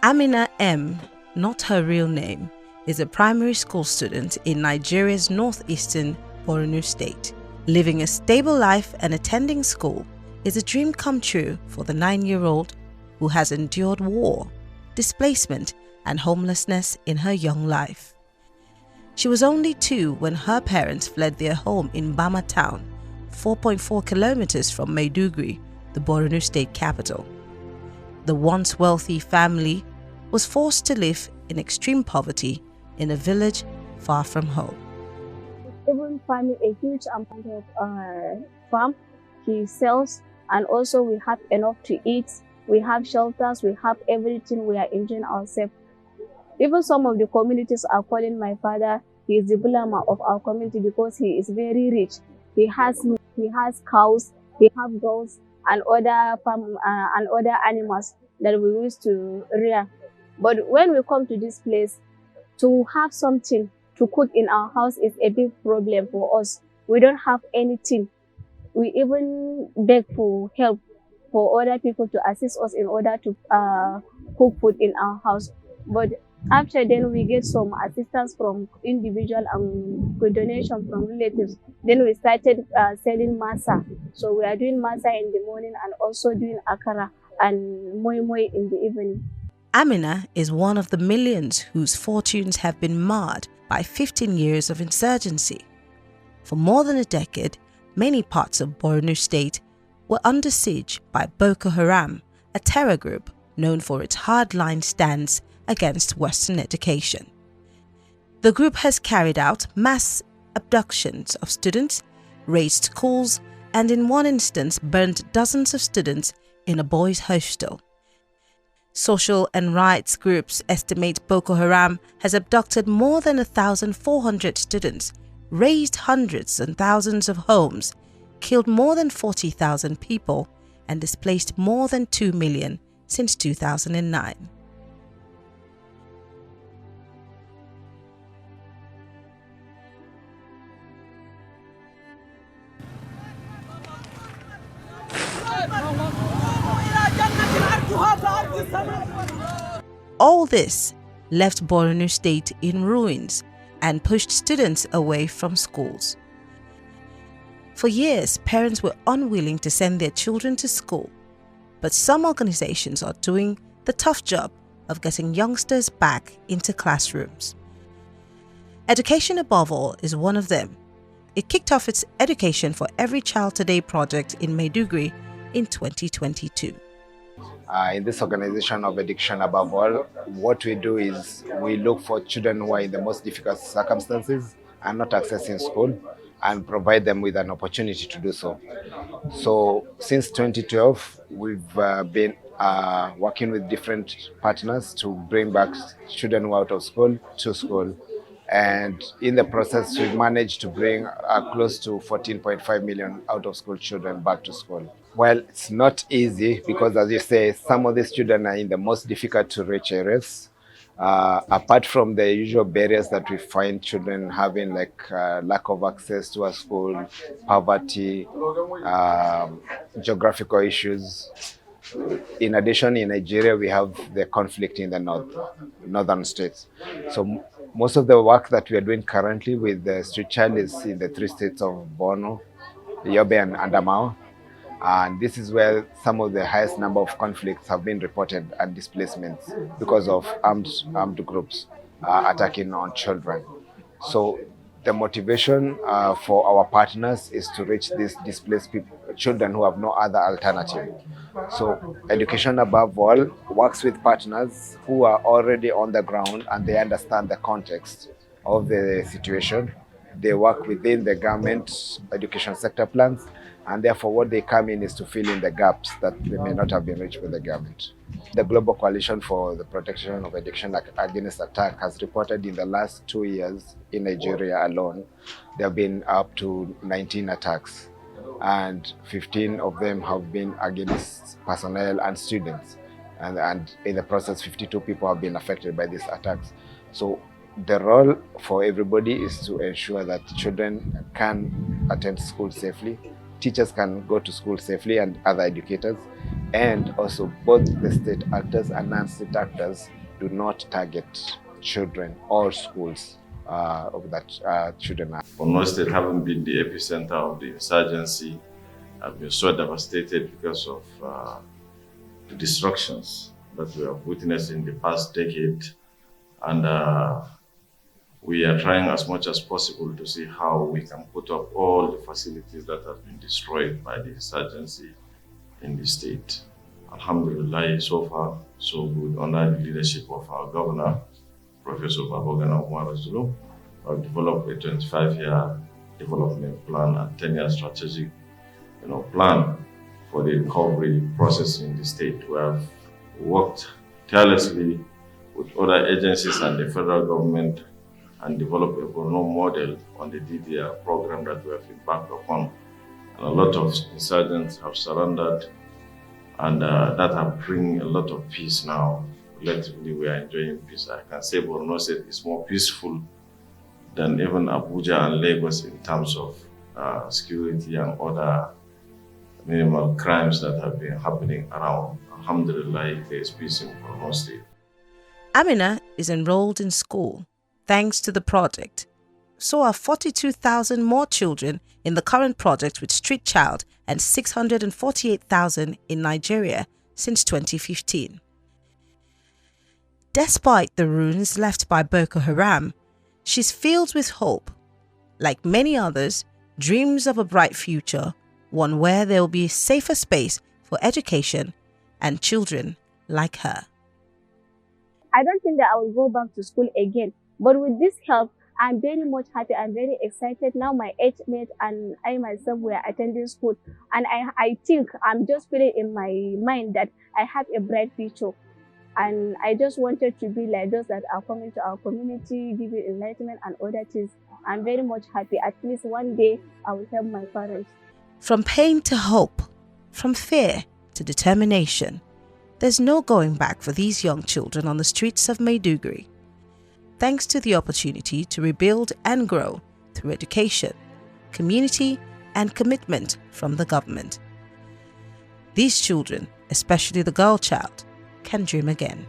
Amina M., not her real name, is a primary school student in Nigeria's northeastern Borno state. Living a stable life and attending school is a dream come true for the 9-year-old who has endured war, displacement, and homelessness in her young life. She was only 2 when her parents fled their home in Bama town, 4.4 kilometers from Maiduguri, the Borno state capital. The once wealthy family was forced to live in extreme poverty in a village far from home. Even farming a huge amount of farm, he sells, and also we have enough to eat. We have shelters, we have everything, we are enjoying ourselves. Even some of the communities are calling my father, he is the bulama of our community because he is very rich. He has cows, he has goats and other farm and other animals that we used to rear. But when we come to this place, to have something to cook in our house is a big problem for us. We don't have anything. We even beg for help for other people to assist us in order to cook food in our house. But after then we get some assistance from individual and good donation from relatives. Then we started selling masa. So we are doing masa in the morning and also doing akara and moi moi in the evening. Amina is one of the millions whose fortunes have been marred by 15 years of insurgency. For more than a decade, many parts of Borno state were under siege by Boko Haram, a terror group known for its hardline stance against Western education. The group has carried out mass abductions of students, razed schools, and in one instance burned dozens of students in a boys' hostel. Social and rights groups estimate Boko Haram has abducted more than 1,400 students, razed hundreds and thousands of homes, killed more than 40,000 people, and displaced more than 2 million since 2009. All this left Borno state in ruins and pushed students away from schools. For years, parents were unwilling to send their children to school, but some organizations are doing the tough job of getting youngsters back into classrooms. Education Above All is one of them. It kicked off its Education for Every Child Today project in Maiduguri in 2022. In this organization of Education Above All, what we do is we look for children who are in the most difficult circumstances and not accessing school and provide them with an opportunity to do so. So since 2012, we've been working with different partners to bring back children who are out of school to school. And in the process, we've managed to bring close to 14.5 million out-of-school children back to school. Well, it's not easy because, as you say, some of these children are in the most difficult to reach areas. Apart from the usual barriers that we find children having, like lack of access to a school, poverty, geographical issues. In addition, in Nigeria, we have the conflict in the northern states. So most of the work that we are doing currently with the Street Child is in the 3 states of Borno, Yobe, and Adamawa. And this is where some of the highest number of conflicts have been reported and displacements because of armed groups attacking on children. So the motivation for our partners is to reach these displaced children who have no other alternative. So Education Above All works with partners who are already on the ground and they understand the context of the situation. They work within the government education sector plans, and therefore what they come in is to fill in the gaps that they may not have been reached with the government. The Global Coalition for the Protection of Education Against Attack has reported in the last 2 years in Nigeria alone, there have been up to 19 attacks, and 15 of them have been against personnel and students. And in the process, 52 people have been affected by these attacks. So the role for everybody is to ensure that children can attend school safely teachers can go to school safely and other educators, and also both the state actors and non-state actors do not target children or schools of that children are. Borno State, having been the epicenter of the insurgency, have been so devastated because of the destructions that we have witnessed in the past decade. And we are trying as much as possible to see how we can put up all the facilities that have been destroyed by the insurgency in the state. Alhamdulillah, so far, so good. Under the leadership of our governor, Professor Babogana Umar Zulu, we have developed a 25-year development plan and 10-year strategic plan for the recovery process in the state. We have worked tirelessly with other agencies and the federal government and developed a Borno model on the DDR program that we have embarked upon. And a lot of insurgents have surrendered, and that have bring a lot of peace now. Collectively, we are enjoying peace. I can say Borno State is more peaceful than even Abuja and Lagos in terms of security and other minimal crimes that have been happening around. Alhamdulillah, there is peace in Borno State. Amina is enrolled in school thanks to the project. So are 42,000 more children in the current project with Street Child and 648,000 in Nigeria since 2015. Despite the ruins left by Boko Haram, she's filled with hope. Like many others, dreams of a bright future, one where there will be a safer space for education and children like her. I don't think that I will go back to school again. But with this help, I'm very much happy. I'm very excited. Now my age mate and I myself were attending school. And I think I'm just feeling in my mind that I have a bright future. And I just wanted to be like those that are coming to our community, giving enlightenment and other things. I'm very much happy. At least one day I will help my parents. From pain to hope, from fear to determination, there's no going back for these young children on the streets of Maiduguri. Thanks to the opportunity to rebuild and grow through education, community, and commitment from the government. These children, especially the girl child, can dream again.